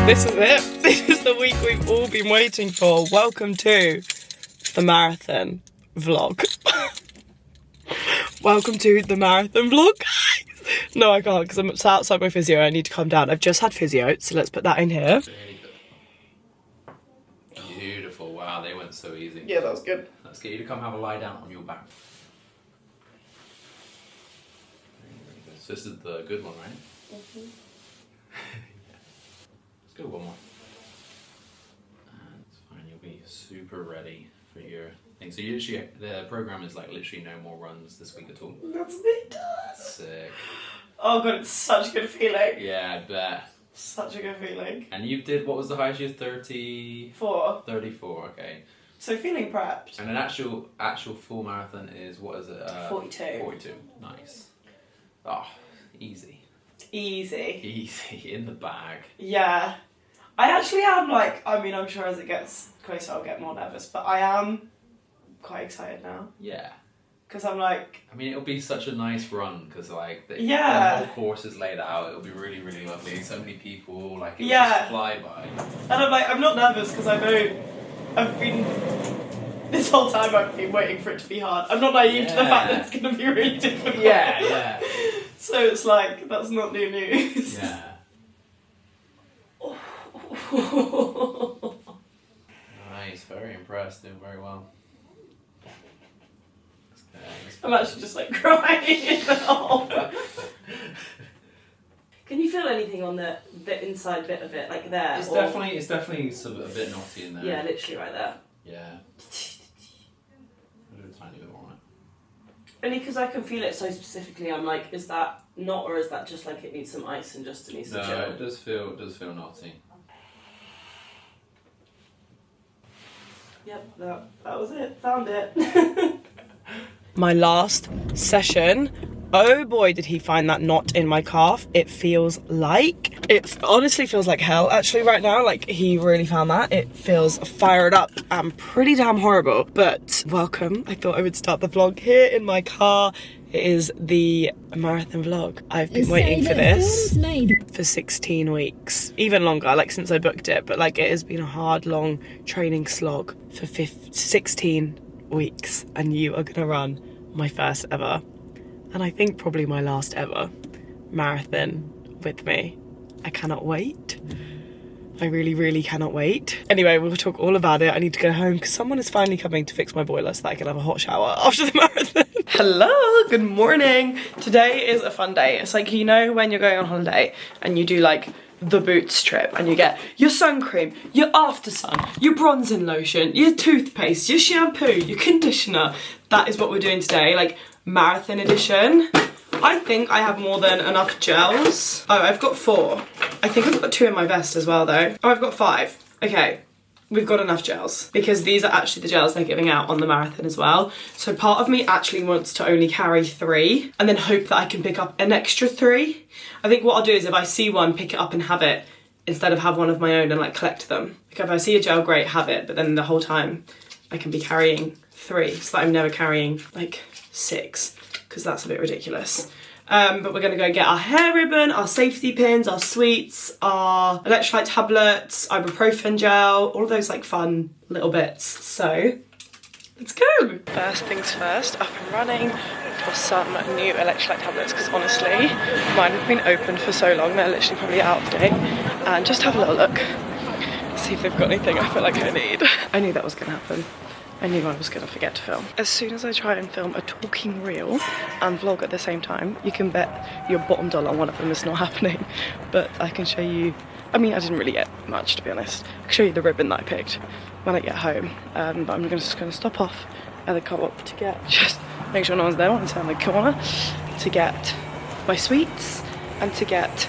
This is it. This is the week we've all been waiting for. Welcome to the marathon vlog. Welcome to the marathon vlog, guys. No, I can't because I'm outside my physio. I need to calm down. I've just had physio, so let's put that in here. Beautiful. Wow, they went so easy. Yeah, that was good. Let's get you to come have a lie down on your back. So this is the good one, right? Mm-hmm. Let's go one more. And it's fine, you'll be super ready for your thing. So you literally, the program is like literally no more runs this week at all. That's me done. Sick. Oh god, it's such a good feeling. Yeah, I bet. Such a good feeling. And you did, what was the highest you had? 34. 34, okay. So feeling prepped. And an actual full marathon is, what is it? 42. 42, nice. Oh, easy. Easy. Easy, in the bag. Yeah. I actually am like, I mean, I'm sure as it gets closer I'll get more nervous, but I am quite excited now. Yeah. Because I'm like... I mean, it'll be such a nice run, because like, the whole course is laid out, it'll be really, really lovely. So many people, like, it'll just fly by. And I'm like, I'm not nervous, because I know I've been... This whole time I've been waiting for it to be hard. I'm not naive to the fact that it's going to be really difficult. Yeah. So it's like, that's not new news. Yeah. Nice, very impressed, doing very well. I'm actually just like crying now. Can you feel anything on the inside bit of it, like there? It's definitely sort of a bit knotty in there. Yeah, literally right there. Yeah. A little tiny bit more on it. Only because I can feel it so specifically. I'm like, is that knot or is that just like it needs some ice and just it needs to chill? No, it does feel knotty. Yep, that was it. Found it. My last session. Oh boy, did he find that knot in my calf. It honestly feels like hell actually right now. Like, he really found that. It feels fired up and pretty damn horrible. But welcome. I thought I would start the vlog here in my car. It is the marathon vlog. I've been waiting for this for 16 weeks. Even longer, like since I booked it. But like, it has been a hard, long training slog for 16 weeks. And you are gonna run my first ever, and I think probably my last ever, marathon with me. I cannot wait. I really, really cannot wait. Anyway, we'll talk all about it. I need to go home because someone is finally coming to fix my boiler so that I can have a hot shower after the marathon. Hello, good morning. Today is a fun day. It's like, you know when you're going on holiday and you do like the Boots trip and you get your sun cream, your after sun, your bronzing lotion, your toothpaste, your shampoo, your conditioner. That is what we're doing today, like marathon edition. I think I have more than enough gels. Oh, I've got 4. I think I've got 2 in my vest as well though. Oh, I've got 5. Okay, we've got enough gels because these are actually the gels they're giving out on the marathon as well. So part of me actually wants to only carry 3 and then hope that I can pick up an extra 3. I think what I'll do is if I see one, pick it up and have it instead of have one of my own and like collect them. Like if I see a gel, great, have it, but then the whole time I can be carrying 3 so that I'm never carrying like 6 because that's a bit ridiculous. But we're gonna go get our hair ribbon, our safety pins, our sweets, our electrolyte tablets, ibuprofen gel, all of those like fun little bits. So let's go. First things first, up and running for some new electrolyte tablets because honestly, mine have been open for so long, they're literally probably out of date. And just have a little look, see if they've got anything I feel like I need. I knew that was gonna happen. I knew I was going to forget to film. As soon as I try and film a talking reel and vlog at the same time, you can bet your bottom dollar one of them is not happening. But I can show you, I mean, I didn't really get much to be honest. I can show you the ribbon that I picked when I get home. But I'm just going to stop off at the Co-op to get, just make sure no one's there, one's down the corner, to get my sweets and to get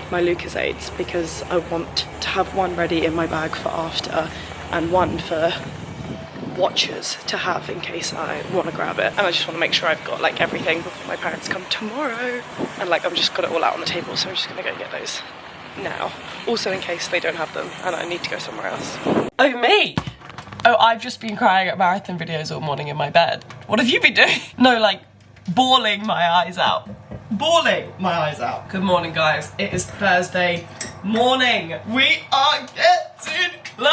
my Lucozades because I want to have one ready in my bag for after and one for watches to have in case I want to grab it. And I just want to make sure I've got like everything before my parents come tomorrow. And like I've just got it all out on the table, so I'm just gonna go get those now. Also in case they don't have them and I need to go somewhere else. Oh, me? Oh, I've just been crying at marathon videos all morning in my bed. What have you been doing? No, like bawling my eyes out. bawling my eyes out. Good morning, guys. It is Thursday morning. We are getting close.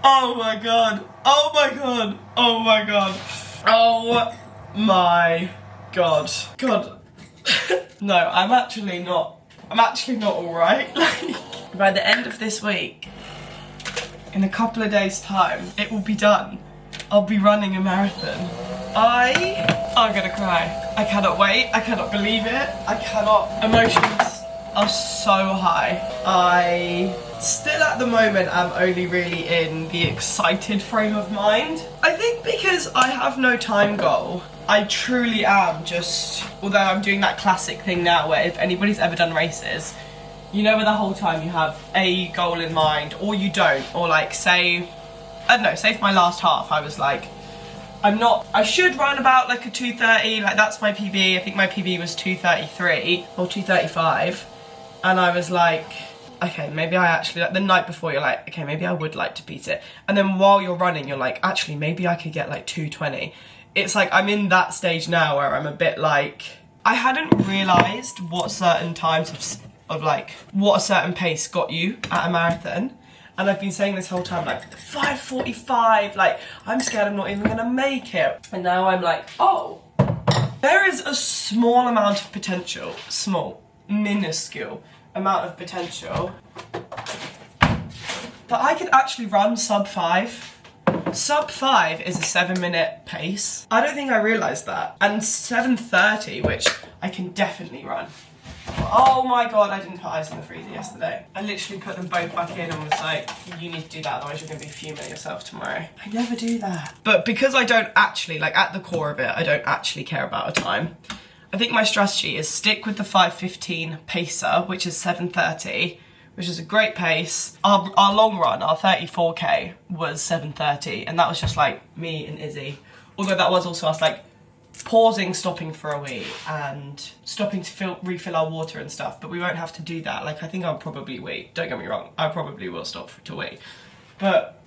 Oh my god. Oh my god. Oh my god. Oh my god. God. No, I'm actually not alright. Like, by the end of this week, in a couple of days' time, it will be done. I'll be running a marathon. I'm gonna cry. I cannot wait. I cannot believe it. I cannot. Emotions are so high. I still at the moment am only really in the excited frame of mind. I think because I have no time goal, I truly am just, although I'm doing that classic thing now where if anybody's ever done races, you know, where the whole time you have a goal in mind or you don't, or like say, I don't know, say for my last half I was like, I should run about like a 2:30, like that's my PB. I think my PB was 2:33 or 2:35, and I was like, okay, maybe I actually, like the night before you're like, okay, maybe I would like to beat it, and then while you're running you're like, actually maybe I could get like 2:20. It's like I'm in that stage now where I'm a bit like, I hadn't realised what certain times of like what a certain pace got you at a marathon. And I've been saying this whole time, like, 5:45, like, I'm scared I'm not even gonna make it. And now I'm like, oh, there is a small amount of potential, minuscule amount of potential, that I could actually run sub 5. Sub 5 is a 7-minute pace. I don't think I realised that. And 7:30, which I can definitely run. Oh my god, I didn't put ice in the freezer yesterday. I literally put them both back in and was like, you need to do that, otherwise you're going to be fuming at yourself tomorrow. I never do that. But because I don't actually, like at the core of it, I don't actually care about a time. I think my strategy is stick with the 5:15 pacer, which is 7:30, which is a great pace. Our long run, our 34k, was 7:30, and that was just like me and Izzy. Although that was also us like pausing, stopping for a wee, and stopping to refill our water and stuff, but we won't have to do that. Like, I think I'll probably wee. Don't get me wrong, I probably will stop to wee. But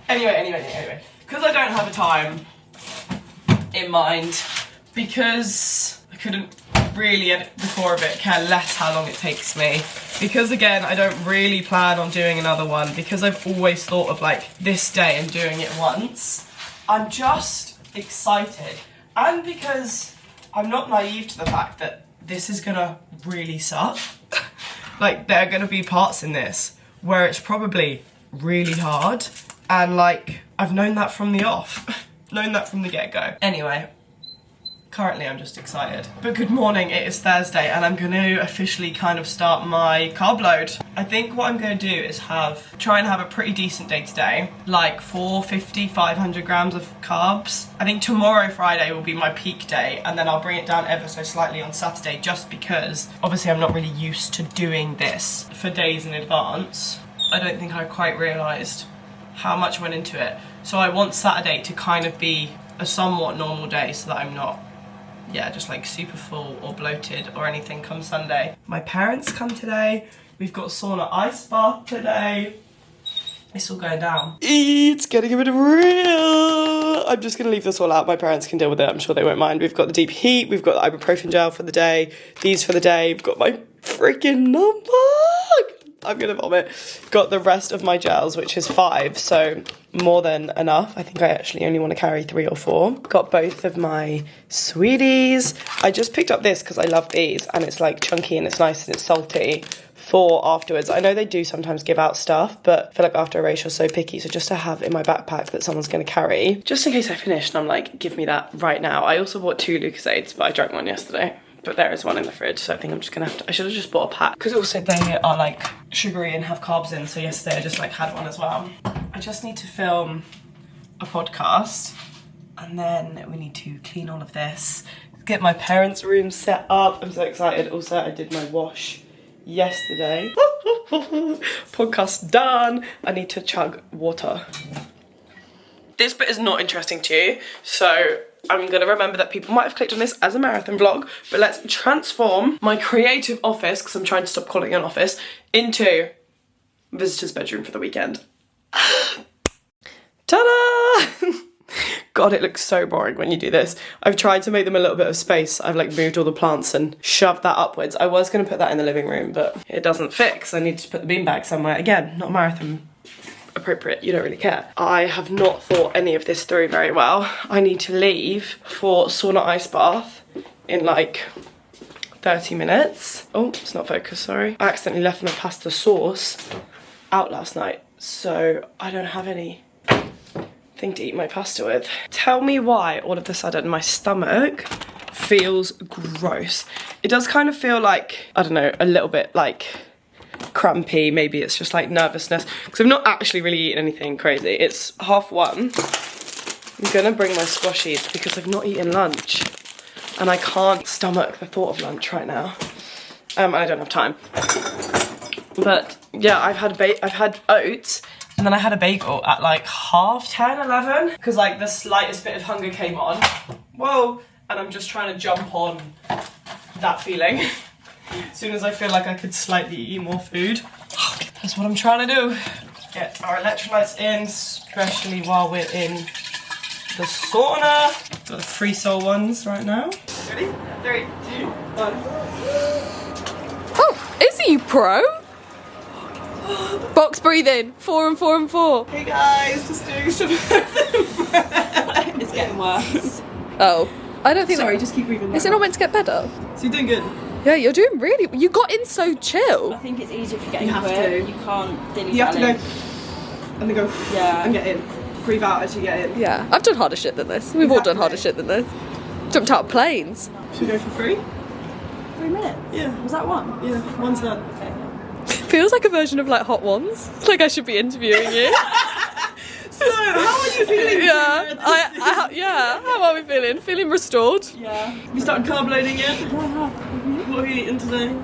anyway, because I don't have a time in mind, because I couldn't really, at the core of it, care less how long it takes me, because again, I don't really plan on doing another one, because I've always thought of like this day and doing it once, I'm just excited. And because I'm not naive to the fact that this is gonna really suck. Like, there are gonna be parts in this where it's probably really hard. And like, I've known that from the off. Known that from the get-go. Anyway, currently I'm just excited. But good morning, it is Thursday and I'm gonna officially kind of start my carb load. I think what I'm gonna do is try and have a pretty decent day today, like 450, 500 grams of carbs. I think tomorrow, Friday, will be my peak day, and then I'll bring it down ever so slightly on Saturday, just because obviously I'm not really used to doing this for days in advance. I don't think I quite realised how much went into it. So I want Saturday to kind of be a somewhat normal day so that I'm not, yeah, just like super full or bloated or anything come Sunday. My parents come today. We've got sauna ice bath today. It's all going down. It's getting a bit real. I'm just going to leave this all out. My parents can deal with it. I'm sure they won't mind. We've got the deep heat. We've got the ibuprofen gel for the day. These for the day. We've got my freaking number. I'm going to vomit. Got the rest of my gels, which is 5. So more than enough. I think I actually only want to carry 3 or 4. Got both of my sweeties. I just picked up this because I love these. And it's like chunky and it's nice and it's salty. For afterwards. I know they do sometimes give out stuff, but I feel like after a race you're so picky, so just to have in my backpack that someone's going to carry, just in case I finish and I'm like, give me that right now. I also bought 2 Lucozades, but I drank one yesterday, but there is one in the fridge, so I think I'm just gonna have to, I should have just bought a pack, because also they are like sugary and have carbs in, so yesterday I just like had one as well. I just need to film a podcast, and then we need to clean all of this, get my parents' room set up. I'm so excited. Also, I did my wash yesterday. Podcast done. I need to chug water. This bit is not interesting to you, so I'm gonna remember that people might have clicked on this as a marathon vlog, but let's transform my creative office, because I'm trying to stop calling it an office, into visitor's bedroom for the weekend. Ta-da! God, it looks so boring when you do this. I've tried to make them a little bit of space. I've like moved all the plants and shoved that upwards. I was gonna put that in the living room, but it doesn't fit because I need to put the beanbag somewhere. Again, not marathon appropriate, you don't really care. I have not thought any of this through very well. I need to leave for sauna ice bath in like 30 minutes. Oh, it's not focused, sorry. I accidentally left my pasta sauce out last night, so I don't have anything to eat my pasta with. Tell me why all of a sudden my stomach feels gross. It does kind of feel like, I don't know, a little bit like crampy. Maybe it's just like nervousness because I've not actually really eaten anything crazy. It's 1:30. I'm gonna bring my squashies because I've not eaten lunch and I can't stomach the thought of lunch right now. I don't have time. But yeah, I've had oats and then I had a bagel at like 10:30, 11 because like the slightest bit of hunger came on. Whoa, and I'm just trying to jump on that feeling. As soon as I feel like I could slightly eat more food. That's what I'm trying to do. Get our electrolytes in, especially while we're in the sauna. Got the free soul ones right now. Ready? 3, 2, 1. Oh, is he pro? Box breathing, 4 and 4 and 4. Hey guys, just doing some. It's getting worse. Oh, I don't think. Sorry, just keep breathing. Is it not meant to get better? So you're doing good. Yeah, you're doing really. You got in so chill. I think it's easier if you get You into have it. to. You can't dilly You have to go and then go Yeah. and get in. Breathe out as you get in. Yeah, I've done harder shit than this. We've all done harder Exactly. shit than this. Jumped out of planes. Should we go for free? 3 minutes. Yeah. Was that one? Yeah, one's done. Feels like a version of like Hot Ones. Like I should be interviewing you. So, how are you feeling? Yeah, yeah. How are we feeling? Feeling restored? Yeah. Have you started carb loading yet? What have you eaten today?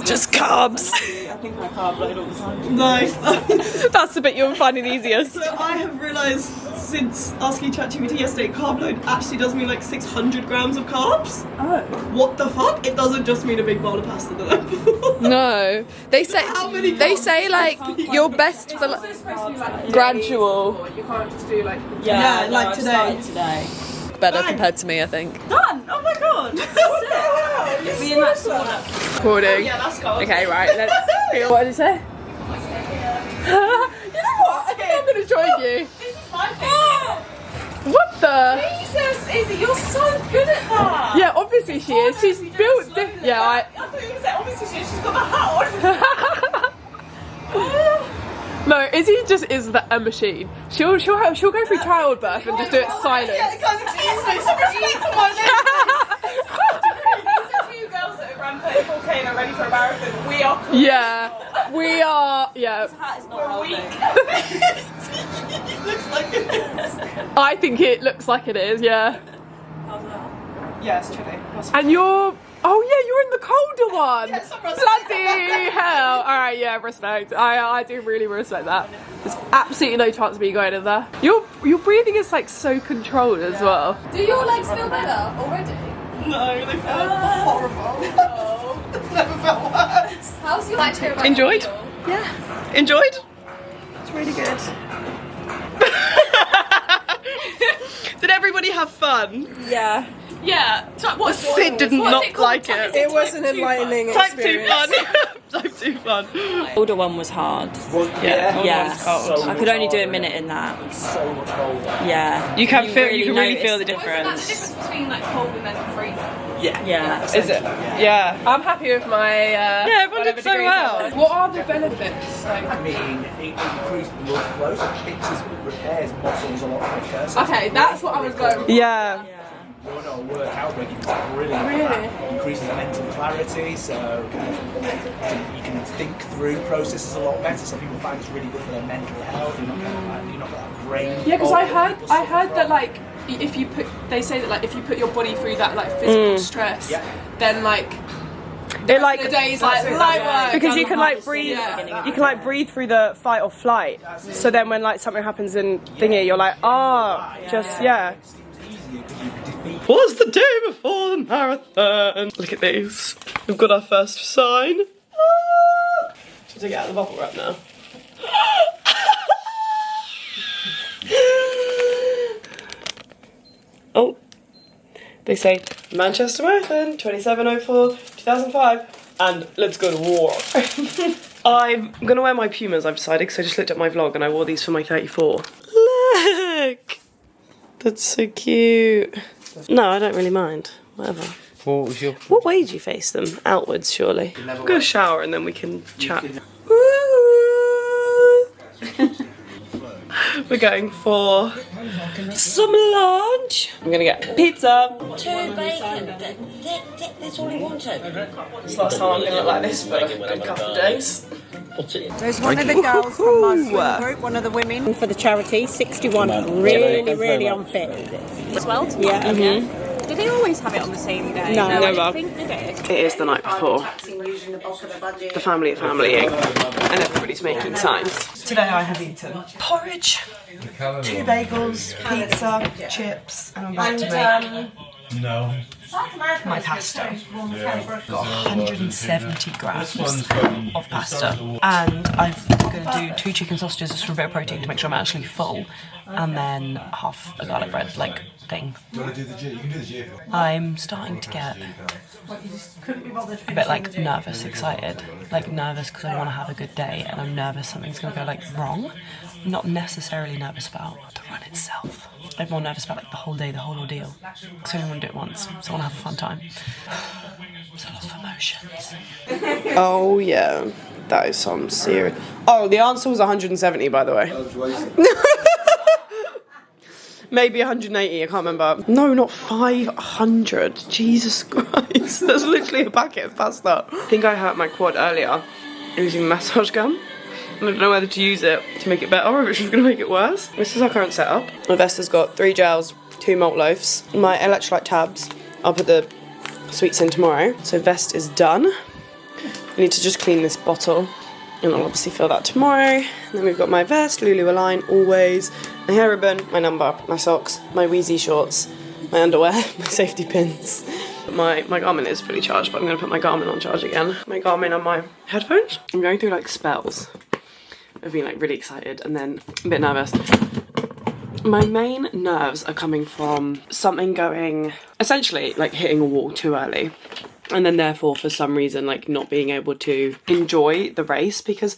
Just carbs. I think I carb load all the time. Nice. That's the bit you're finding easiest. So I have realised since asking ChatGPT yesterday, carb load actually does mean like 600 grams of carbs. Oh. What the fuck? It doesn't just mean a big bowl of pasta the night before. No, they say How many they carbs? say like your best for like, gradual. You can't just do like Yeah, no, like I've today. started today. better Bang. compared to me, I think. Done! Oh my god! That's it! Me and that sauna. Recording. Yeah, that's cool. Okay, right, let's feel. What did you say? You know what? I think I'm gonna join you. This is my favourite. What the? Jesus, Izzy, you're so good at that. Yeah, obviously she is. She's built different. Yeah, I thought you were going to say obviously she's got the hat on. No, Izzy just is a machine. She'll go through childbirth and just do it silent. Yeah, guys, excuse me, some respect for my name. These are 2 girls that have ran 34k and are ready for a marathon. We are cool. Yeah, we are. Yeah, Hat is not We're weak. Looks like it is. I think it looks like it is. Yeah, Yeah, it's chilly. and you're. Oh yeah, you're in the colder one. Yeah, some respect. Bloody hell! All right, yeah, respect. I do really respect that. There's absolutely no chance of me going in there. Your breathing is like so controlled as well. Do your legs feel better already? No, they felt horrible. It's never felt worse. How's your like to Enjoyed? Yeah. Enjoyed? It's really good. Did everybody have fun? Yeah. Yeah. So what's Sid did not like it. It was an enlightening Type 2 fun. Type 2 fun. Older one was hard. Yeah. Yeah. Cold. I could only do a minute in that. So much colder. Yeah. You can feel. You can really notice feel the it. What's that the difference. difference between like cold and then freezing? Yeah. Is it? Yeah. I'm happy with my. Yeah, everyone did so well. What are the benefits? I mean, it increases blood flow, so it fixes, repairs muscles a lot quicker. So Okay, that's what I was going. Yeah. You're not a workout, but it's brilliant. Really? Increases mental clarity, so you can think through processes a lot better. Some people find it's really good for their mental health. You're not got that brain. Yeah, because I fog heard that like if you put, they say that like if you put your body through that like physical stress, then like It like the days like light work because you done can the like hardest breathe. thing. Yeah. You can like breathe through the fight or flight. So then when like something happens in thingy, you're like, just yeah. It's easier because you defeat. Was the day before the marathon. Look at these. We've got our first sign. Should I get out the bubble wrap now? They say Manchester Marathon 27:04 2005 and let's go to war. I'm gonna wear my Pumas, I've decided, because I just looked at my vlog and I wore these for my 34. Look! That's so cute. No, I don't really mind. Whatever. What way do you face them? Outwards, surely. We'll go shower and then we can chat. We're going for some lunch. I'm gonna get pizza. 2 bacon. That's all he wanted. It's the last time I'm gonna look like this for a good couple of days. There's one of the girls from my swim group, one of the women for the charity, 61, really unfit. As well? Yeah. Do they always have it on the same day? No, I never. don't think they do. It is the night before. The family are familying and everybody's making signs. Today I have eaten porridge, 2 bagels, pizza, chips, and I'm about to make my pasta. Got 170 grams of pasta, and I'm going to do 2 chicken sausages just for a bit of protein to make sure I'm actually full, and then half a garlic bread like thing. I'm starting to get a bit like nervous, excited, like nervous because I want to have a good day, and I'm nervous something's going to go like wrong. I'm not necessarily nervous about the run itself. I'm more nervous about like the whole day, the whole ordeal. Because I only want to do it once, so I want to have a fun time. So lots of emotions. Oh yeah, that is some serious. Oh, the answer was 170, by the way. Maybe 180, I can't remember. No, not 500. Jesus Christ. That's literally a packet of pasta. I think I hurt my quad earlier using a massage gun. I don't know whether to use it to make it better or if it's just going to make it worse. This is our current setup. My vest has got 3 gels, 2 malt loaves, my electrolyte tabs. I'll put the sweets in tomorrow. So vest is done. I need to just clean this bottle and I'll obviously fill that tomorrow. And then we've got my vest, Lulu Align, always, my hair ribbon, my number, my socks, my Wheezy shorts, my underwear, my safety pins. My Garmin is fully charged, but I'm going to put my Garmin on charge again. My Garmin and my headphones. I'm going through like spells. I've been like really excited and then a bit nervous. My main nerves are coming from something going, essentially like hitting a wall too early. And then therefore for some reason like not being able to enjoy the race because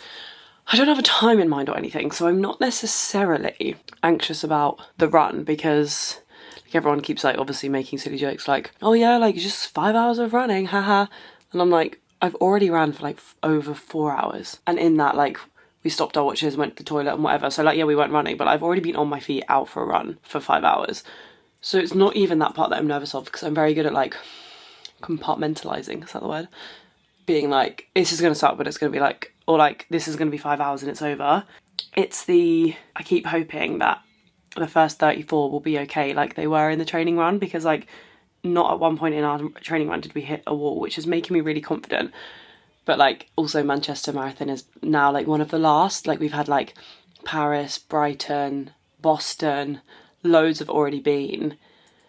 I don't have a time in mind or anything. So I'm not necessarily anxious about the run because like everyone keeps like obviously making silly jokes like, oh yeah, like just 5 hours of running, haha. And I'm like, I've already ran for like over 4 hours. And in that like, we stopped our watches, went to the toilet and whatever. So like, yeah, we weren't running, but I've already been on my feet out for a run for 5 hours. So it's not even that part that I'm nervous of because I'm very good at like compartmentalizing, is that the word? Being like, this is going to suck, but it's going to be like, or like, this is going to be 5 hours and it's over. It's the, I keep hoping that the first 34 will be okay like they were in the training run because like, not at one point in our training run did we hit a wall, which is making me really confident. But like also Manchester Marathon is now like one of the last. Like we've had like Paris, Brighton, Boston, loads have already been.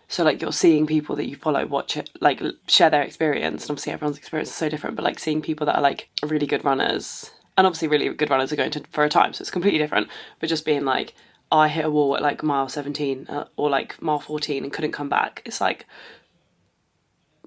So like you're seeing people that you follow watch it, like share their experience. And obviously everyone's experience is so different. But like seeing people that are like really good runners, and obviously really good runners are going to for a time, so it's completely different. But just being like, oh, I hit a wall at like mile 17 or like mile 14 and couldn't come back. It's like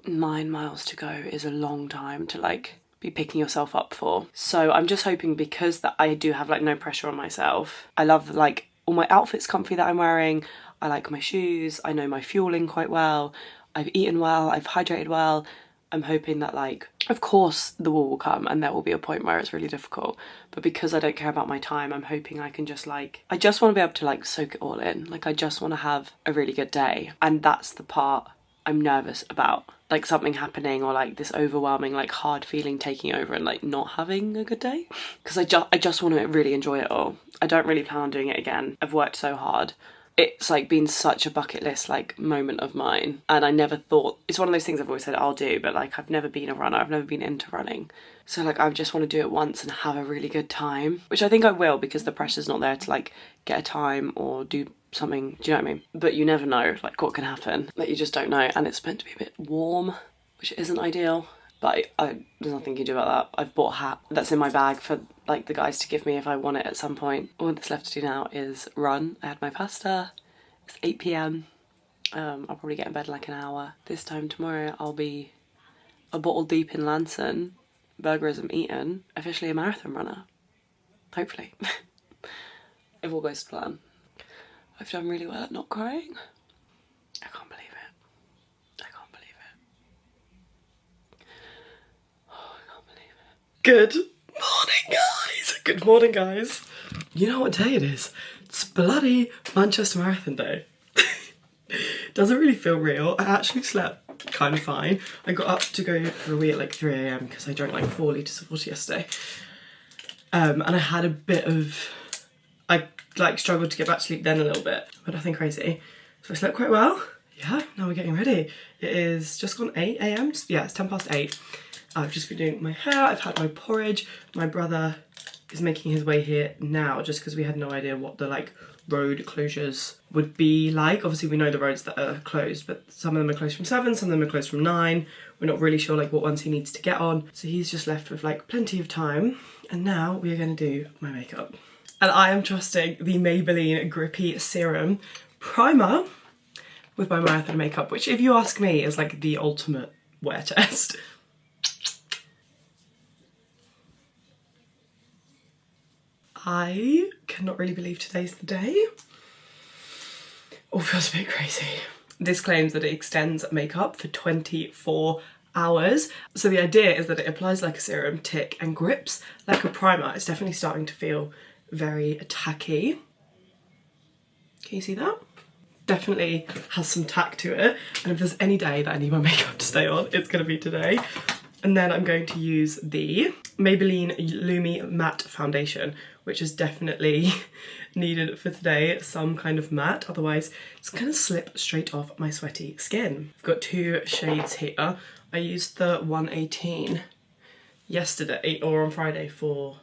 9 miles to go is a long time to like be picking yourself up for. So I'm just hoping because that I do have like no pressure on myself. I love like all my outfits comfy that I'm wearing. I like my shoes. I know my fueling quite well. I've eaten well. I've hydrated well. I'm hoping that like, of course the wall will come and there will be a point where it's really difficult. But because I don't care about my time, I'm hoping I can just like, I just want to be able to like soak it all in. Like I just want to have a really good day. And that's the part I'm nervous about. Like something happening or like this overwhelming like hard feeling taking over and like not having a good day. Because I just want to really enjoy it all. I don't really plan on doing it again. I've worked so hard. It's like been such a bucket list like moment of mine, and I never thought, it's one of those things I've always said I'll do, but like I've never been a runner, I've never been into running, so like I just want to do it once and have a really good time, which I think I will because the pressure's not there to like get a time or do something, do you know what I mean? But you never know like what can happen, like you just don't know, and it's meant to be a bit warm, which isn't ideal, but there's nothing you can do about that. I've bought a hat that's in my bag for like the guys to give me if I want it at some point. All that's left to do now is run. I had my pasta, it's 8 PM, I'll probably get in bed in like an hour. This time tomorrow I'll be a bottle deep in Lanson, burgerism eaten, officially a marathon runner. Hopefully. If all goes to plan. I've done really well at not crying. I can't believe it. I can't believe it. Oh, I can't believe it. Good morning, guys. Good morning, guys. You know what day it is? It's bloody Manchester Marathon Day. Doesn't really feel real. I actually slept kind of fine. I got up to go for a wee at like 3 AM because I drank like 4 litres of water yesterday. And I had a bit of, I like struggled to get back to sleep then a little bit, but nothing crazy. So I slept quite well. Yeah, now we're getting ready. It is just gone 8 AM. Yeah, it's 10 past 8. I've just been doing my hair, I've had my porridge. My brother is making his way here now just because we had no idea what the like road closures would be like. Obviously we know the roads that are closed, but some of them are closed from 7, some of them are closed from 9. We're not really sure like what ones he needs to get on. So he's just left with like plenty of time. And now we are going to do my makeup. And I am trusting the Maybelline Grippy Serum Primer with my marathon makeup, which if you ask me is like the ultimate wear test. I cannot really believe today's the day. All feels a bit crazy. This claims that it extends makeup for 24 hours. So the idea is that it applies like a serum, tick, and grips like a primer. It's definitely starting to feel very tacky. Can you see that? Definitely has some tack to it. And if there's any day that I need my makeup to stay on, it's gonna be today. And then I'm going to use the Maybelline Lumi Matte Foundation, which is definitely needed for today, some kind of matte, otherwise it's gonna slip straight off my sweaty skin. I've got 2 shades here. I used the 118 yesterday, or on Friday for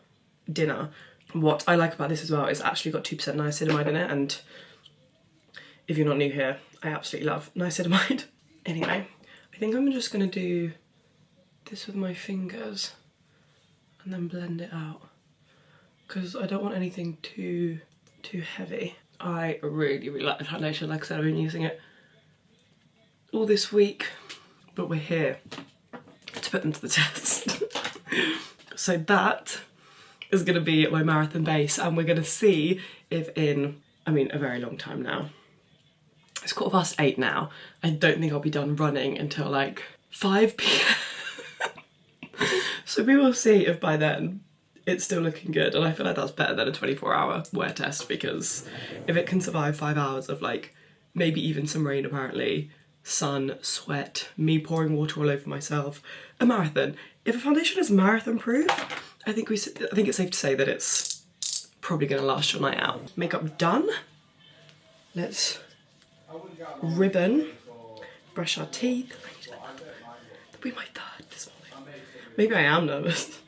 dinner. What I like about this as well is actually got 2% niacinamide in it, and if you're not new here, I absolutely love niacinamide. Anyway, I think I'm just gonna do this with my fingers and then blend it out because I don't want anything too heavy. I really like the foundation. Like I said, I've been using it all this week, but we're here to put them to the test. So that is gonna be my marathon base, and we're gonna see if in, I mean, a very long time now. It's 8:15 now. I don't think I'll be done running until like 5 PM. So we will see if by then it's still looking good, and I feel like that's better than a 24-hour wear test, because if it can survive 5 hours of like maybe even some rain apparently, sun, sweat, me pouring water all over myself, a marathon. If a foundation is marathon proof, I think it's safe to say that it's probably going to last your night out. Makeup done. Let's ribbon, brush our teeth. That'll be my 3rd this morning. Maybe I am nervous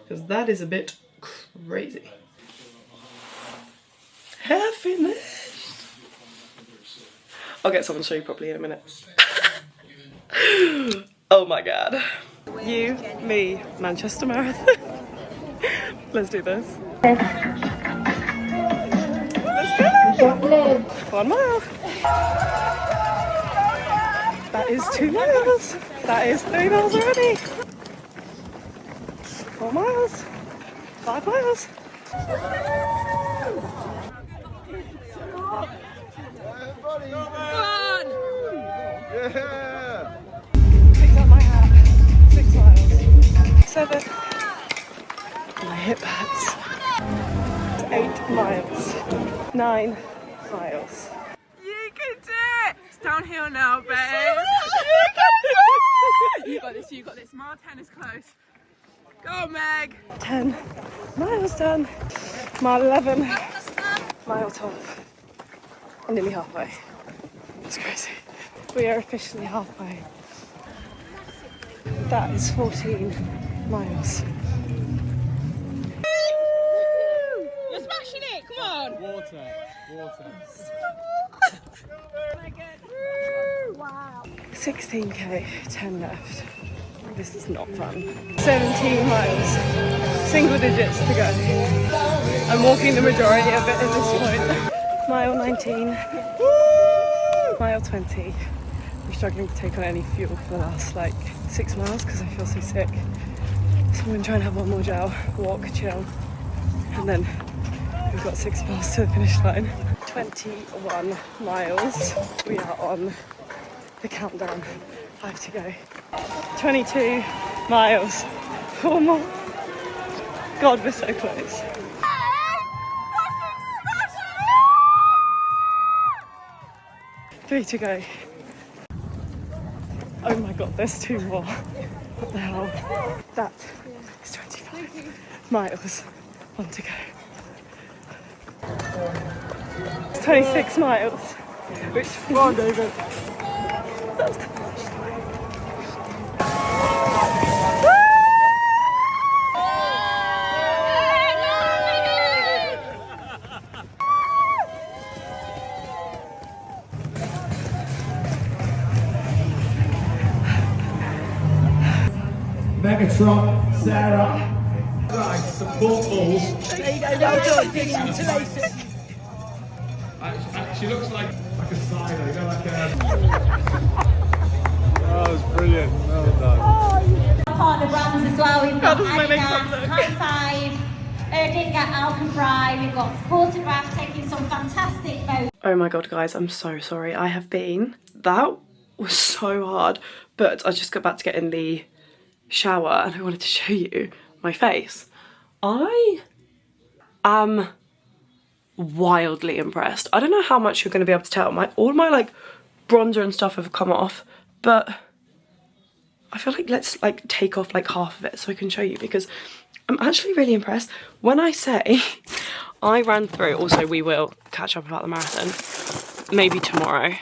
because that is a bit crazy. Hair finished. I'll get someone to show you properly in a minute. Oh my god. You, me, Manchester Marathon. Let's do this. Let's go. 1 mile. That is 2 miles. That is 3 miles already. 4 miles. 5 miles. Yeah. Picked up my hat. 6 miles. 7. My hip pads. 8 miles. 9 miles. You can do it! It's downhill now, babe. You got this, you got this. Mile 10 is close. Go, Meg. 10 miles done. Mile 11. Mile 12. I'm nearly halfway. It's crazy. We are officially halfway. That is 14 miles. You're smashing it, come on! Water. 16k, 10 left. This is not fun. 17 miles, single digits to go. I'm walking the majority of it at this point. Mile 19. Woo! Mile 20. I'm struggling to take on any fuel for the last like 6 miles because I feel so sick. So I'm going to try and have one more gel, walk, chill, and then we've got 6 miles to the finish line. 21 miles. We are on the countdown. 5 to go. 22 miles. 4 more. God, we're so close. 3 to go. Oh my god, there's 2 more. What the hell? That is 25 miles. 1 to go. It's 26 miles. Which far over. That's the finish line. Megatron, Sarah. Right, support balls. There you go, well done, congratulations. She looks like a cider, you know, like a... That was brilliant, well done. Partner brands as well. We've got does my makeup Adidas, look? High Five, Erdinga, Alcafry. We've got Sportograph taking some fantastic photos. Oh my god, guys, I'm so sorry. I have been. That was so hard, but I just got back to get in the shower and I wanted to show you my face. I am wildly impressed. I don't know how much you're going to be able to tell. All my like bronzer and stuff have come off, but I feel like let's like take off like half of it so I can show you, because I'm actually really impressed. When I say I ran through, also we will catch up about the marathon maybe tomorrow,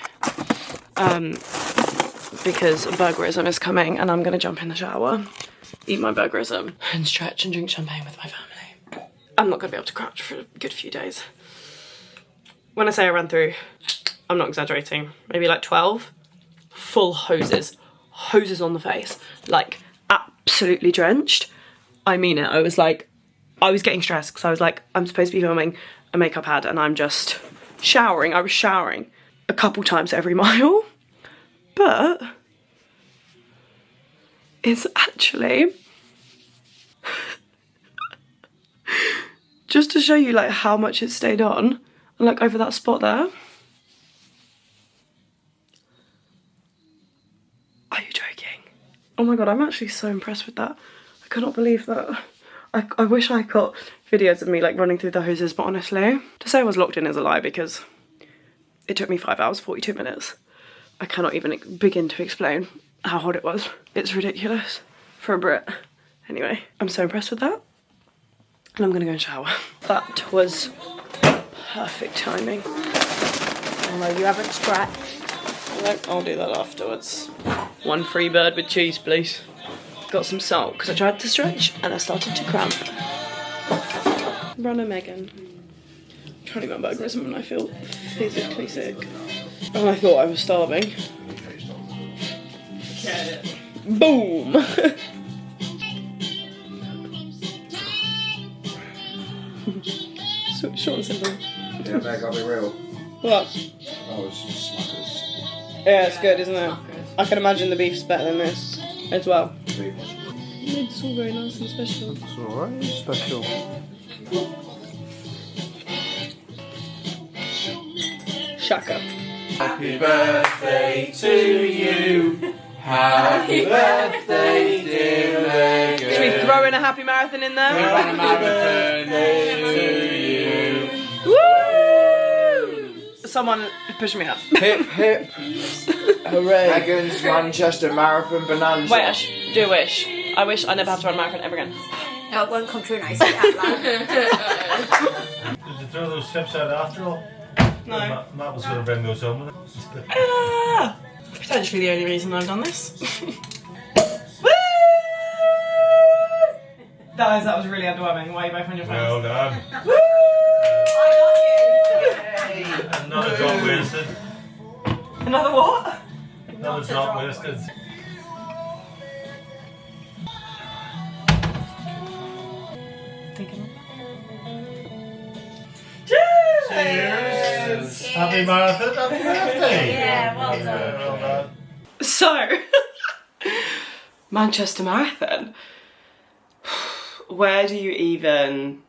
because burgerism is coming and I'm gonna jump in the shower, eat my burgerism and stretch and drink champagne with my family. I'm not gonna be able to crouch for a good few days. When I say I ran through, I'm not exaggerating, maybe like 12 full hoses on the face, like absolutely drenched. I mean it. I was getting stressed because I was like, I'm supposed to be filming a makeup ad and I'm just showering. I was showering a couple times every mile, but it's actually just to show you like how much it stayed on, and like over that spot there. Are you joking? Oh my god, I'm actually so impressed with that. I cannot believe that. I wish I got videos of me like running through the hoses, but honestly, to say I was locked in is a lie because it took me 5 hours, 42 minutes. I cannot even begin to explain how hot it was. It's ridiculous for a Brit. Anyway, I'm so impressed with that. And I'm gonna go and shower. That was perfect timing. Although you haven't stretched. Nope, I'll do that afterwards. 1 free bird with cheese, please. Got some salt, because I tried to stretch and I started to cramp. Runner Megan. I'm trying to get my burgerism and I feel physically sick. And I thought I was starving. Boom! Short and simple. Yeah, Meg, I'll be real. What? That was smackers. Yeah, it's good, isn't it? I can imagine the beef's better than this as well. It's all very nice and special. It's alright, special. Shaka. Happy birthday to you. Happy birthday, dear Megan. Should we throw in a happy marathon in there? We run a marathon to you. Woo! Someone push me up. Hip hip. Hooray. Megan's Manchester Marathon Bonanza. Wait, I do a wish. I wish I never have to run a marathon ever again. No, it won't come true now, say that Did you throw those tips out after all? No. Matt was going to bring those home with it. Potentially the only reason I've done this. Guys, that was really underwhelming. Why are you both on your phones? Well done. Another drop wasted. Another what? Another drop wasted. Cheers! Cheers! Happy marathon, happy birthday. Yeah, well done. Well done. So, Manchester Marathon. Where do you even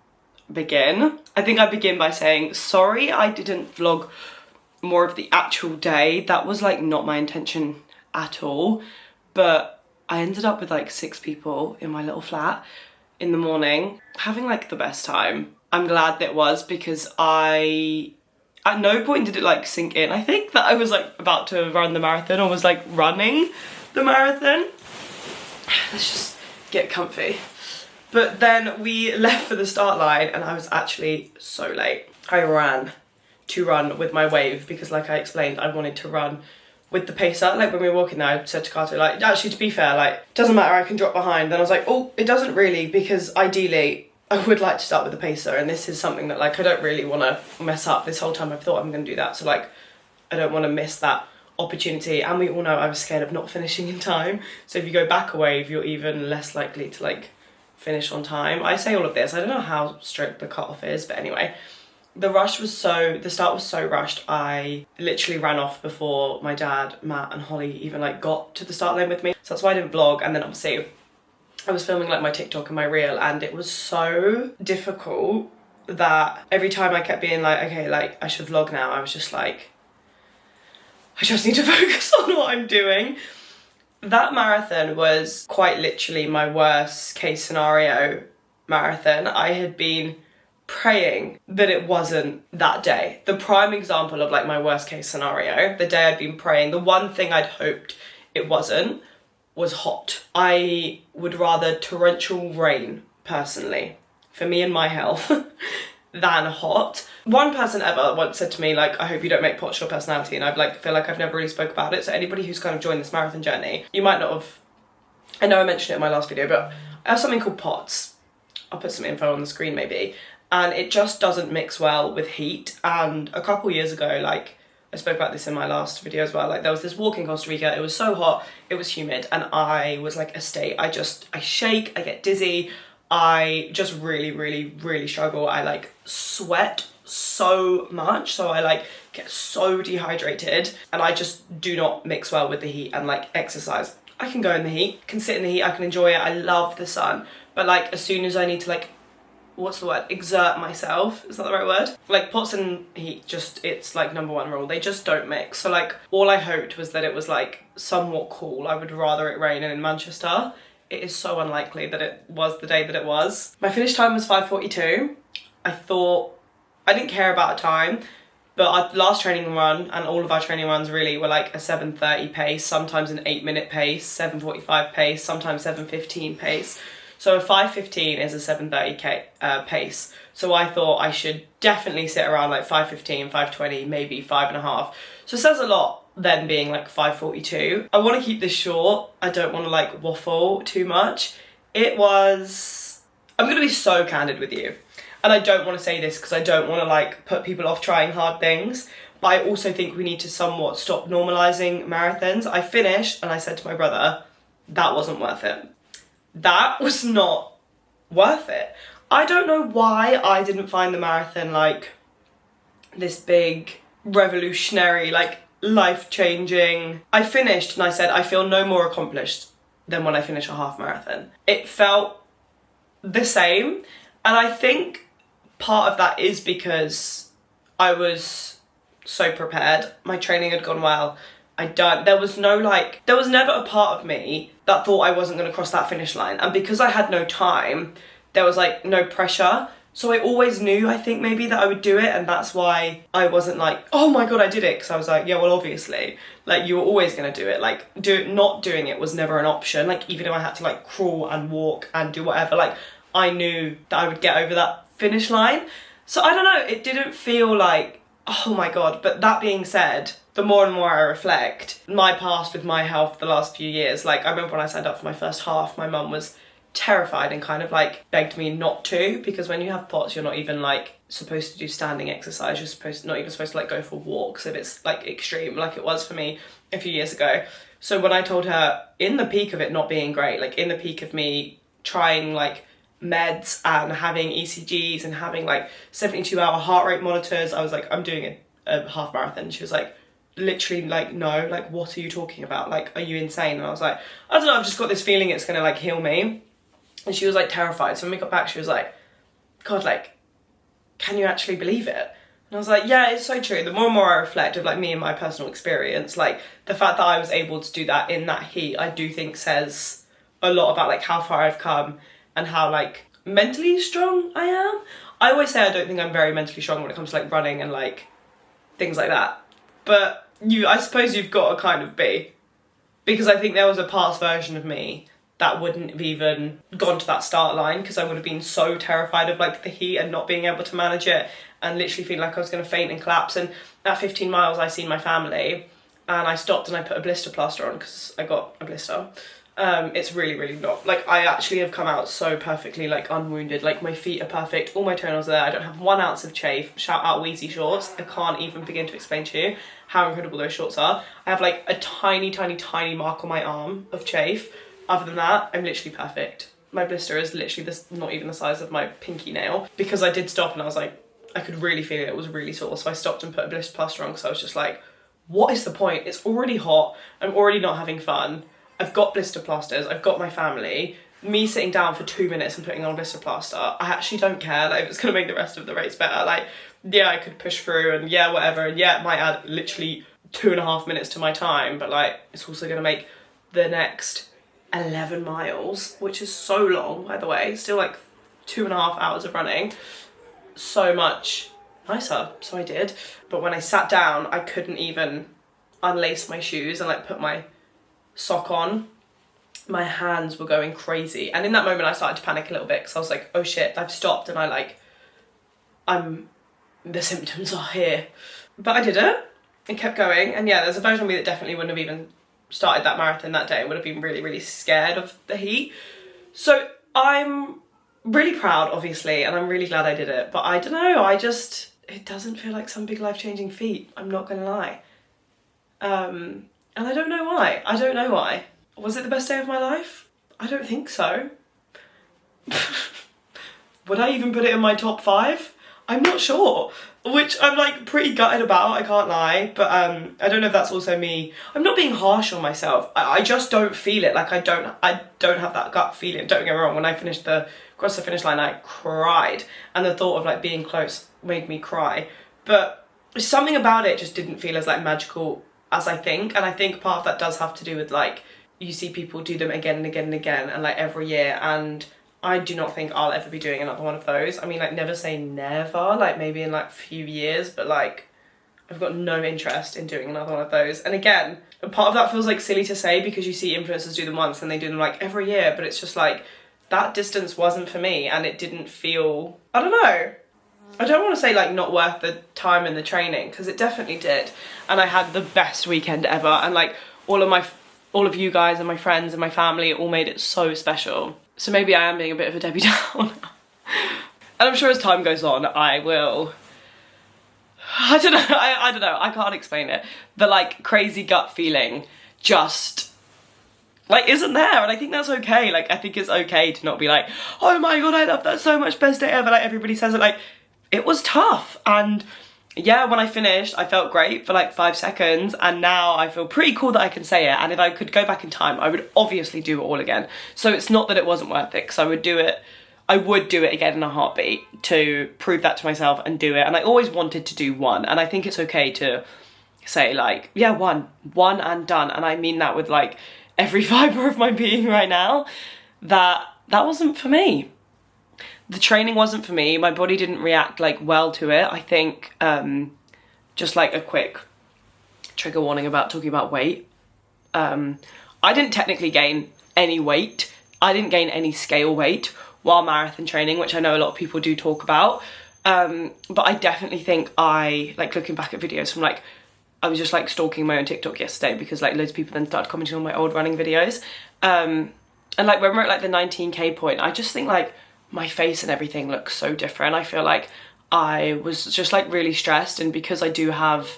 begin? I think I begin by saying, sorry I didn't vlog more of the actual day. That was like not my intention at all. But I ended up with like 6 people in my little flat in the morning, having like the best time. I'm glad that it was, because at no point did it like sink in, I think, that I was like about to run the marathon or was like running the marathon. Let's just get comfy. But then we left for the start line and I was actually so late. I ran to run with my wave because, like I explained, I wanted to run with the pacer. Like when we were walking there, I said to Carter, like, actually, to be fair, like, doesn't matter, I can drop behind. Then I was like, oh, it doesn't really, because ideally I would like to start with the pacer, and this is something that like I don't really want to mess up. This whole time I've thought I'm going to do that, so like I don't want to miss that opportunity. And we all know I was scared of not finishing in time, so if you go back a wave, you're even less likely to like finish on time. I say all of this, I don't know how strict the cutoff is, but anyway, the start was so rushed. I literally ran off before my dad, Matt and Holly even like got to the start line with me, so that's why I didn't vlog. And then obviously I was filming like my TikTok and my reel, and it was so difficult that every time I kept being like, okay, like I should vlog now, I was just like, I just need to focus on what I'm doing. That marathon was quite literally my worst case scenario marathon. I had been praying that it wasn't that day. The prime example of like my worst case scenario, the day I'd been praying, the one thing I'd hoped it wasn't was hot. I would rather torrential rain, personally, for me and my health, than hot. One person ever once said to me, like, I hope you don't make pots your personality, and I'd like feel like I've never really spoke about it. So anybody who's kind of joined this marathon journey, you might not have, I know I mentioned it in my last video, but I have something called POTS. I'll put some info on the screen maybe. And it just doesn't mix well with heat. And a couple years ago, like, I spoke about this in my last video as well, like there was this walk in Costa Rica, it was so hot, it was humid, and I was like a state, I shake, I get dizzy, I just really struggle. I like sweat so much, so I like get so dehydrated, and I just do not mix well with the heat. And like exercise, I can go in the heat, can sit in the heat, I can enjoy it, I love the sun, but like as soon as I need to like, what's the word, exert myself, is that the right word? Like pots and heat, just, it's like #1 rule, they just don't mix. So like all I hoped was that it was like somewhat cool. I would rather it rain in Manchester. It is so unlikely that it was the day that it was. My finish time was 5:42. I thought, I didn't care about a time, but our last training run and all of our training runs really were like a 7:30 pace, sometimes an 8-minute pace, 7:45 pace, sometimes 7:15 pace. So a 5:15 is a 7:30 pace. So I thought I should definitely sit around like 5:15, 5:20, maybe 5.5. So it says a lot then being like 5:42. I want to keep this short. I don't want to like waffle too much. It was, I'm going to be so candid with you. And I don't want to say this because I don't want to like put people off trying hard things. But I also think we need to somewhat stop normalizing marathons. I finished and I said to my brother, that wasn't worth it. That was not worth it. I don't know why I didn't find the marathon like this big revolutionary, like life-changing. I finished and I said, I feel no more accomplished than when I finish a half marathon. It felt the same. And I think part of that is because I was so prepared. My training had gone well. There was never a part of me that thought I wasn't going to cross that finish line. And because I had no time, there was like no pressure. So I always knew, I think maybe, that I would do it. And that's why I wasn't like, oh my God, I did it. Because I was like, yeah, well, obviously, like you were always going to do it. Like not doing it was never an option. Like even if I had to like crawl and walk and do whatever, like I knew that I would get over that finish line. So I don't know, it didn't feel like, oh my God. But that being said, the more and more I reflect, my past with my health the last few years, like I remember when I signed up for my first half, my mum was terrified and kind of like begged me not to, because when you have POTS, you're not even like supposed to do standing exercise, you're not even supposed to like go for walks if it's like extreme, like it was for me a few years ago. So when I told her, in the peak of it not being great, like in the peak of me trying like meds and having ECGs and having like 72-hour heart rate monitors, I was like, I'm doing a half marathon. She was like, literally, like, no, like, what are you talking about? Like, are you insane? And I was like, I don't know, I've just got this feeling it's gonna like heal me. And she was like terrified. So when we got back, she was like, God, like, can you actually believe it? And I was like, yeah, it's so true. The more and more I reflect of like me and my personal experience, like the fact that I was able to do that in that heat, I do think says a lot about like how far I've come and how like mentally strong I am. I always say I don't think I'm very mentally strong when it comes to like running and like things like that. But I suppose you've got to kind of be, because I think there was a past version of me that wouldn't have even gone to that start line because I would have been so terrified of like the heat and not being able to manage it and literally feeling like I was going to faint and collapse. And at 15 miles I seen my family and I stopped and I put a blister plaster on because I got a blister. It's really not, like, I actually have come out so perfectly like unwounded. Like my feet are perfect, all my toenails are there, I don't have 1 ounce of chafe. Shout out Wheezy shorts. I can't even begin to explain to you how incredible those shorts are. I have like a tiny mark on my arm of chafe. Other than that, I'm literally perfect. My blister is literally this, not even the size of my pinky nail, because I did stop and I was like, I could really feel it, it was really sore. So I stopped and put a blister plaster on because I was just like, what is the point? It's already hot, I'm already not having fun. I've got blister plasters, I've got my family. Me sitting down for 2 minutes and putting on a blister plaster, I actually don't care like, if it's gonna make the rest of the race better. Like, yeah, I could push through and yeah, whatever, and yeah, it might add literally 2.5 minutes to my time, but like, it's also gonna make the next 11 miles, which is so long, by the way, still like 2.5 hours of running, so much nicer. So I did, but when I sat down, I couldn't even unlace my shoes and like put my sock on. My hands were going crazy, and in that moment I started to panic a little bit because I was like, oh shit, I've stopped and the symptoms are here. But I did it and kept going, and yeah, there's a version of me that definitely wouldn't have even started that marathon that day and would have been really scared of the heat. So I'm really proud, obviously, and I'm really glad I did it, but I don't know, it doesn't feel like some big life-changing feat, I'm not gonna lie. And I don't know why. Was it the best day of my life? I don't think so. Would I even put it in my top 5? I'm not sure, which I'm like pretty gutted about, I can't lie, but I don't know if that's also me. I'm not being harsh on myself, I just don't feel it. Like I don't have that gut feeling. Don't get me wrong, when I crossed the finish line, I cried, and the thought of like being close made me cry, but something about it just didn't feel as like magical as I think, and I think part of that does have to do with like, you see people do them again and again and again and like every year, and I do not think I'll ever be doing another one of those. I mean, like, never say never, like maybe in like a few years, but like I've got no interest in doing another one of those. And again, a part of that feels like silly to say because you see influencers do them once and they do them like every year, but it's just like, that distance wasn't for me and it didn't feel, I don't know. I don't want to say like not worth the time and the training, because it definitely did. And I had the best weekend ever, and like all of you guys and my friends and my family all made it so special. So maybe I am being a bit of a Debbie Downer. And I'm sure as time goes on, I will, I don't know, I can't explain it. The like crazy gut feeling just like isn't there, and I think that's okay. Like, I think it's okay to not be like, oh my god, I love that so much, best day ever, like everybody says it. Like, it was tough, and yeah, when I finished, I felt great for like 5 seconds, and now I feel pretty cool that I can say it, and if I could go back in time, I would obviously do it all again. So it's not that it wasn't worth it, because I would do it again in a heartbeat to prove that to myself and do it, and I always wanted to do one, and I think it's okay to say like, yeah, one and done, and I mean that with like every fibre of my being right now, that wasn't for me. The training wasn't for me, my body didn't react like well to it. I think, just like a quick trigger warning about talking about weight. I didn't technically gain any weight. I didn't gain any scale weight while marathon training, which I know a lot of people do talk about. But I definitely think like looking back at videos from like, I was just like stalking my own TikTok yesterday because like loads of people then started commenting on my old running videos. And like when we're at like the 19K point, I just think like, my face and everything looks so different. I feel like I was just like really stressed, and because I do have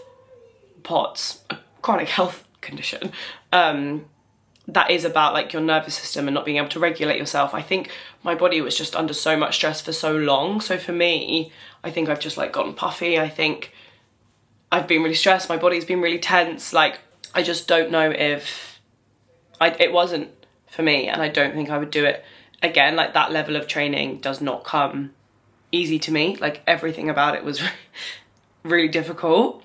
POTS, a chronic health condition, that is about like your nervous system and not being able to regulate yourself. I think my body was just under so much stress for so long. So for me, I think I've just like gotten puffy. I think I've been really stressed, my body's been really tense, like I just don't know if it wasn't for me, and I don't think I would do it again. Like that level of training does not come easy to me. Like everything about it was really difficult.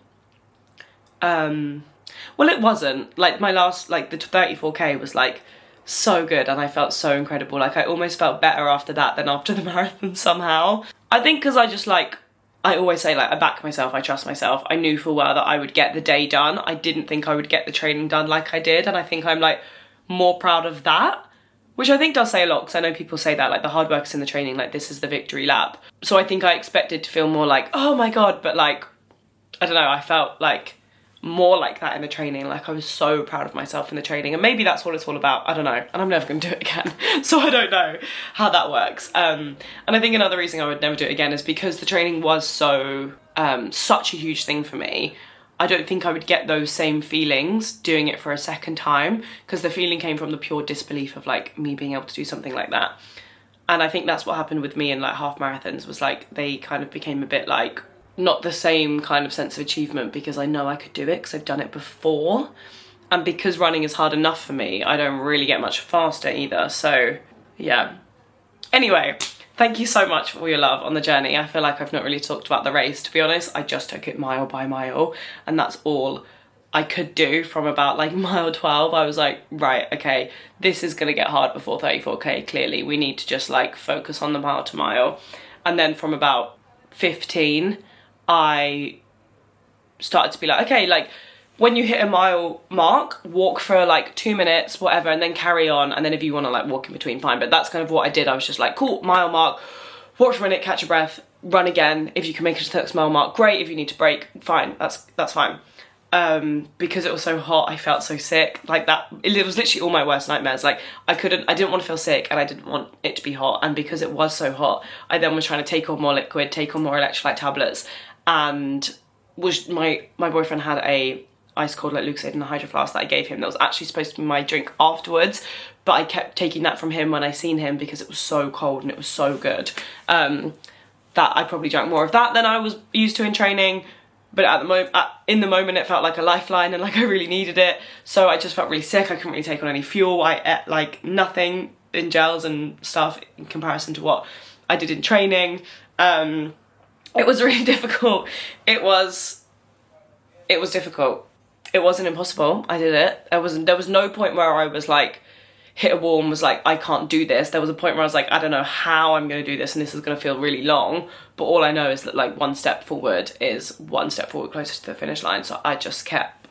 Well, it wasn't. Like my last, like the 34k was like so good, and I felt so incredible. Like I almost felt better after that than after the marathon somehow. I think because I just like, I always say like I back myself, I trust myself. I knew full well that I would get the day done. I didn't think I would get the training done like I did, and I think I'm like more proud of that, which I think does say a lot, because I know people say that like the hard work is in the training, like this is the victory lap. So I think I expected to feel more like, oh my god, but like I don't know, I felt like more like that in the training. Like I was so proud of myself in the training, and maybe that's what it's all about, I don't know, and I'm never gonna do it again so I don't know how that works. And I think another reason I would never do it again is because the training was so such a huge thing for me. I don't think I would get those same feelings doing it for a second time, because the feeling came from the pure disbelief of like me being able to do something like that. And I think that's what happened with me in like half marathons, was like they kind of became a bit like not the same kind of sense of achievement, because I know I could do it because I've done it before, and because running is hard enough for me, I don't really get much faster either. So yeah, anyway, thank you so much for all your love on the journey. I feel like I've not really talked about the race, to be honest. I just took it mile by mile, and that's all I could do. From about like mile 12 I was like, right, okay, this is gonna get hard before 34k, clearly we need to just like focus on the mile to mile. And then from about 15 I started to be like, okay, like when you hit a mile mark, walk for like 2 minutes, whatever, and then carry on. And then if you want to like walk in between, fine. But that's kind of what I did. I was just like, cool, mile mark, walk for a minute, catch your breath, run again. If you can make it to the next mile mark, great. If you need to break, fine, that's fine. Because it was so hot, I felt so sick. Like that, it was literally all my worst nightmares. Like I didn't want to feel sick, and I didn't want it to be hot. And because it was so hot, I then was trying to take on more liquid, take on more electrolyte tablets, and my boyfriend had a ice cold like Lucozade in a hydro flask that I gave him that was actually supposed to be my drink afterwards, but I kept taking that from him when I seen him because it was so cold and it was so good, that I probably drank more of that than I was used to in training. But in the moment it felt like a lifeline, and like I really needed it. So I just felt really sick. I couldn't really take on any fuel. I ate like nothing in gels and stuff in comparison to what I did in training. It was really difficult. It was difficult. It wasn't impossible. I did it. There was no point where I was like, hit a wall and was like, I can't do this. There was a point where I was like, I don't know how I'm going to do this, and this is going to feel really long. But all I know is that like one step forward is one step forward closer to the finish line. So I just kept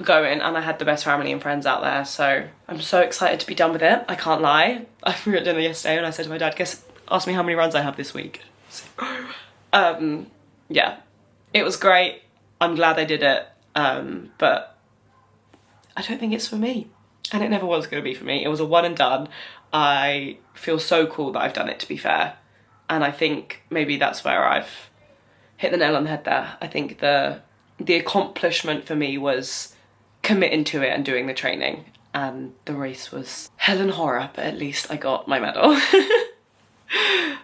going, and I had the best family and friends out there. So I'm so excited to be done with it. I can't lie. I were at dinner yesterday and I said to my dad, ask me how many runs I have this week. So, yeah, it was great. I'm glad I did it, but I don't think it's for me, and it never was going to be for me. It was a one and done. I feel so cool that I've done it, to be fair, and I think maybe that's where I've hit the nail on the head there. I think the accomplishment for me was committing to it and doing the training, and the race was hell and horror, but at least I got my medal.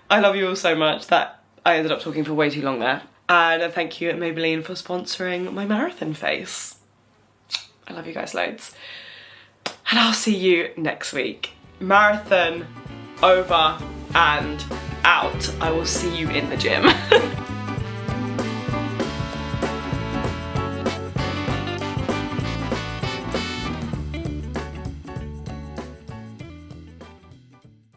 I love you all so much that I ended up talking for way too long there. And thank you at Maybelline for sponsoring my marathon face. I love you guys loads. And I'll see you next week. Marathon over and out. I will see you in the gym.